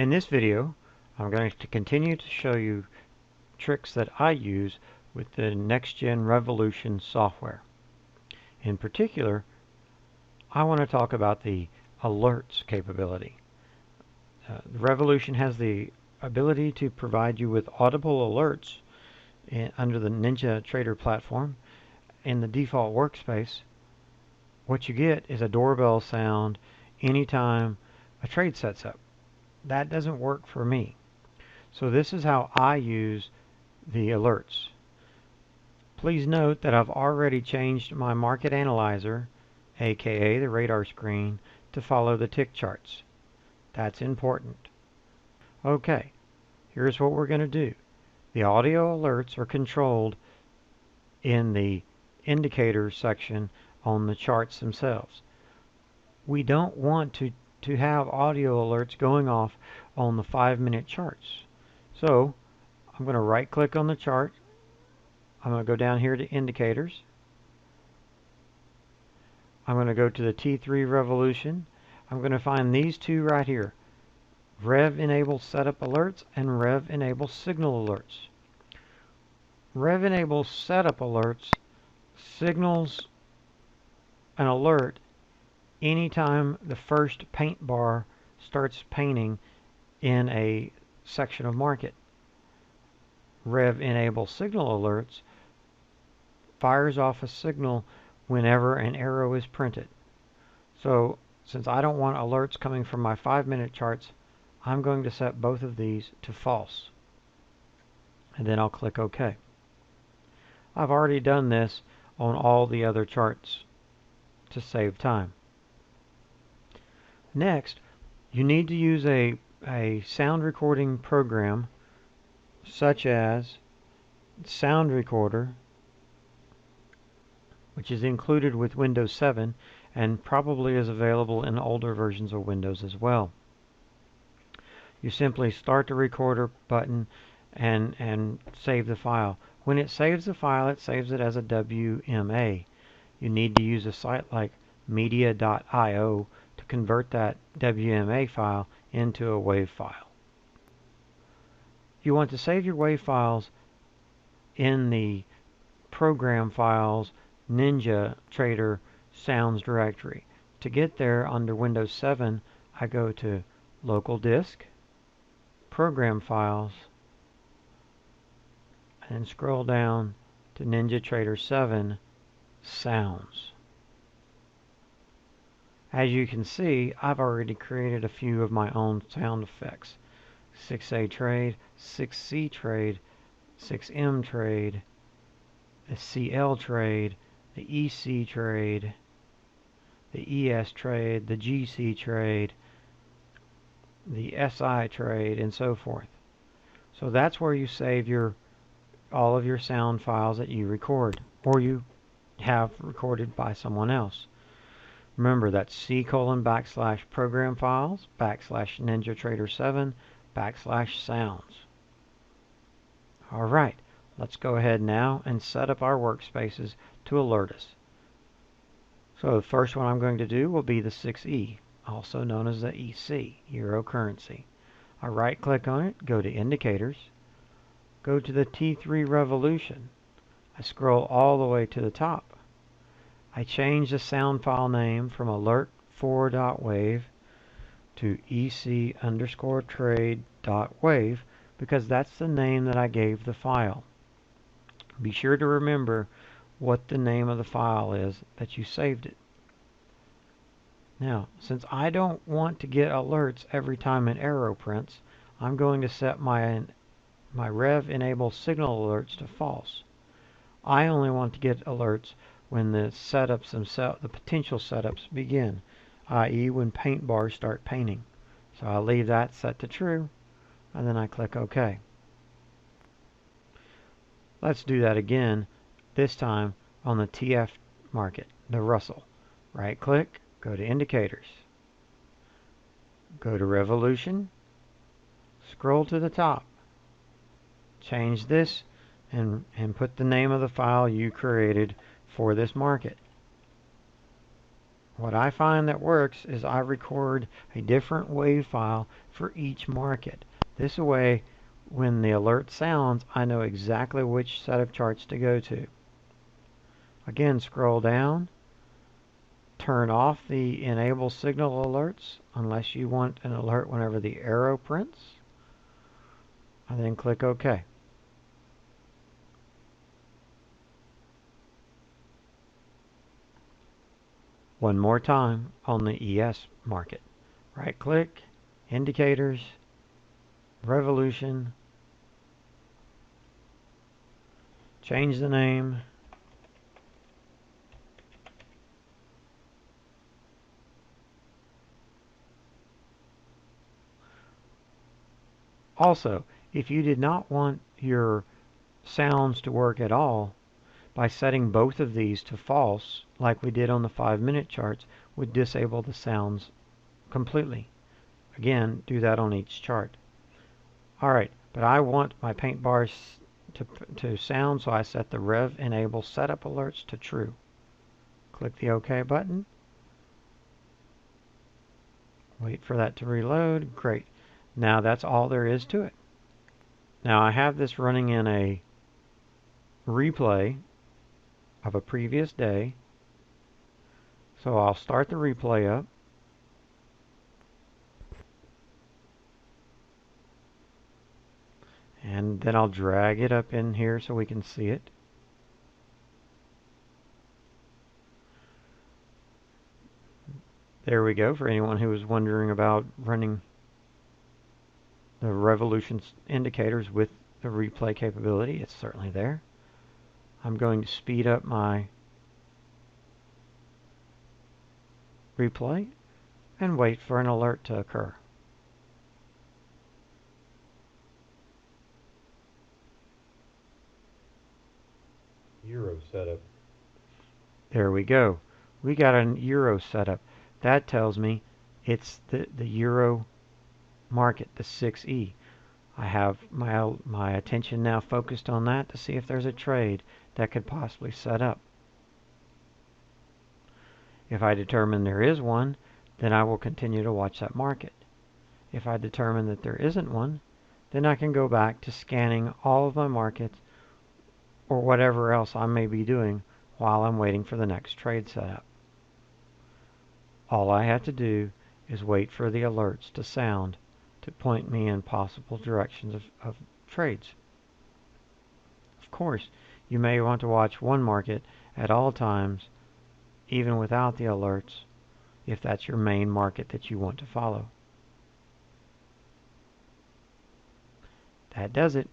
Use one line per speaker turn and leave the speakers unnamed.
In this video, I'm going to continue to show you tricks that I use with the next-gen Revolution software. In particular, I want to talk about the alerts capability. The Revolution has the ability to provide you with audible alerts under the NinjaTrader platform. In the default workspace, what you get is a doorbell sound anytime a trade sets up. That doesn't work for me. So this is how I use the alerts. Please note that I've already changed my market analyzer, aka the radar screen, to follow the tick charts. That's important. Okay, here's what we're going to do. The audio alerts are controlled in the indicators section on the charts themselves. We don't want to have audio alerts going off on the 5-minute charts. So I'm going to right click on the chart. I'm going to go down here to indicators. I'm going to go to the T3 Revolution. I'm going to find these two right here. Rev Enable Setup Alerts and Rev Enable Signal Alerts. Rev Enable Setup Alerts signals an alert anytime the first paint bar starts painting in a section of market. Rev Enable Signal Alerts fires off a signal whenever an arrow is printed. So since I don't want alerts coming from my 5-minute charts, I'm going to set both of these to false. And then I'll click OK. I've already done this on all the other charts to save time. Next, you need to use a sound recording program such as Sound Recorder, which is included with Windows 7 and probably is available in older versions of Windows as well. You simply start the recorder button and save the file. When it saves the file, it saves it as a WMA. You need to use a site like media.io to convert that WMA file into a WAV file. You want to save your WAV files in the Program Files NinjaTrader Sounds directory. To get there under Windows 7, I go to Local Disk, Program Files, and scroll down to NinjaTrader 7 Sounds. As you can see, I've already created a few of my own sound effects. 6A trade, 6C trade, 6M trade, the CL trade, the EC trade, the ES trade, the GC trade, the SI trade, and so forth. So that's where you save all of your sound files that you record or you have recorded by someone else. Remember, that's C:\program files /NinjaTrader 7 /sounds. Alright, let's go ahead now and set up our workspaces to alert us. So the first one I'm going to do will be the 6E, also known as the EC, Euro currency. I right click on it, go to Indicators, go to the T3 Revolution. I scroll all the way to the top. I change the sound file name from alert4.wav to ec_trade.wav because that's the name that I gave the file. Be sure to remember what the name of the file is that you saved it. Now, since I don't want to get alerts every time an arrow prints, I'm going to set my Rev Enable Signal Alerts to false. I only want to get alerts when the setups themselves, the potential setups begin, i.e. when paint bars start painting. So I'll leave that set to true, and then I click OK. Let's do that again, this time on the TF market, the Russell. Right click, go to Indicators, go to Revolution, scroll to the top, change this, and put the name of the file you created for this market. What I find that works is I record a different wave file for each market. This way, when the alert sounds, I know exactly which set of charts to go to. Again, scroll down, turn off the enable signal alerts unless you want an alert whenever the arrow prints, and then click OK. One more time on the ES market. Right click, indicators, revolution, change the name, also, if you did not want your sounds to work at all, by setting both of these to false, like we did on the 5-minute charts, would disable the sounds completely. Again, do that on each chart. Alright, but I want my paint bars to sound, so I set the Rev Enable Setup Alerts to True. Click the OK button. Wait for that to reload. Great. Now that's all there is to it. Now I have this running in a replay of a previous day. So I'll start the replay up. And then I'll drag it up in here so we can see it. There we go, for anyone who was wondering about running the revolution indicators with the replay capability. It's certainly there. I'm going to speed up my replay and wait for an alert to occur.
Euro setup.
There we go. We got an Euro setup. That tells me it's the Euro market, the 6E. I have my attention now focused on that to see if there's a trade that could possibly set up. If I determine there is one, then I will continue to watch that market. If I determine that there isn't one, then I can go back to scanning all of my markets or whatever else I may be doing while I'm waiting for the next trade setup. All I have to do is wait for the alerts to sound to point me in possible directions of trades. Of course, you may want to watch one market at all times, even without the alerts, if that's your main market that you want to follow. That does it.